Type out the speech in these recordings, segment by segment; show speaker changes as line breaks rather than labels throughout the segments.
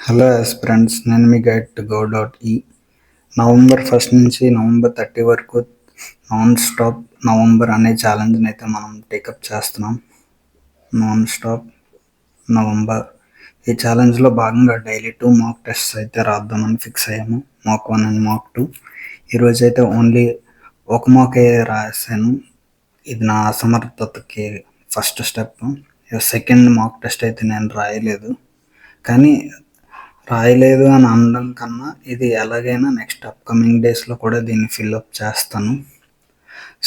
Hello aspirants, నేను మీ guide to go.e. November 1 నుంచి November 30 వరకు నాన్ స్టాప్ నవంబర్ అనే ఛాలెంజ్ని అయితే మనం టేకప్ చేస్తున్నాం. నాన్ స్టాప్ నవంబర్ ఈ ఛాలెంజ్లో భాగంగా డైలీ 2 మాక్ టెస్ట్స్ అయితే రాద్దామని ఫిక్స్ అయ్యాము. Mock 1 and mock 2. ఈరోజు అయితే ఓన్లీ ఒక మాకే రాశాను. ఇది నా అసమర్థతకి first step. Second mock test అయితే నేను రాయలేదు అని అనడం కన్నా ఇది ఎలాగైనా నెక్స్ట్ అప్కమింగ్ డేస్లో కూడా దీన్ని ఫిల్అప్ చేస్తాను.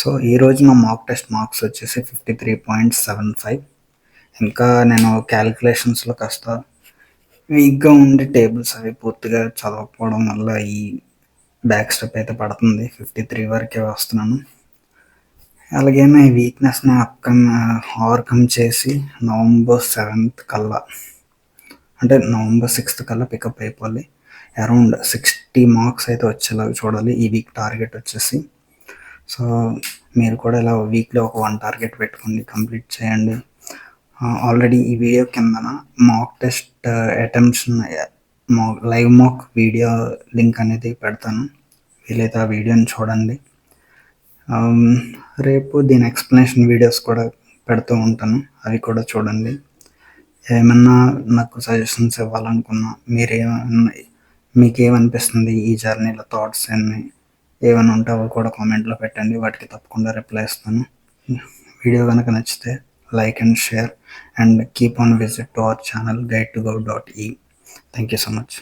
సో ఈరోజు నా మాక్ టెస్ట్ మార్క్స్ వచ్చేసి 53.75. ఇంకా నేను క్యాలిక్యులేషన్స్లో కాస్త వీక్గా ఉండి టేబుల్స్ అవి పూర్తిగా చదవకపోవడం వల్ల ఈ బ్యాక్ స్టెప్ అయితే పడుతుంది. 53 వరకే వస్తున్నాను. అలాగైనా ఈ వీక్నెస్ని ఓవర్కమ్ చేసి నవంబర్ 7th కల్లా, అంటే నవంబర్ 6th కల్లా పికప్ అయిపోవాలి. అరౌండ్ 60 మార్క్స్ అయితే వచ్చేలాగా చూడాలి. ఈ వీక్ టార్గెట్ వచ్చేసి. సో మీరు కూడా ఇలా వీక్లో ఒక 1 టార్గెట్ పెట్టుకోండి, కంప్లీట్ చేయండి. ఆల్రెడీ ఈ వీడియో కిందన మాక్ టెస్ట్ అటెంప్ట్స్ లైవ్ మాక్ వీడియో లింక్ అనేది పెడతాను. వీలైతే ఆ వీడియోని చూడండి. రేపు దీని ఎక్స్ప్లెనేషన్ వీడియోస్ కూడా పెడుతూ ఉంటాను, అవి కూడా చూడండి. ఏమన్నా నాకు సజెషన్స్ ఇవ్వాలనుకున్నా, మీకేమనిపిస్తుంది ఈ జర్నీలో థాట్స్ ఏమైనా ఉంటే అవి కూడా కామెంట్లో పెట్టండి. వాటికి తప్పకుండా రిప్లై ఇస్తాను. వీడియో కనుక నచ్చితే like and share and keep on visit to our channel guide2go.e. Thank you so much.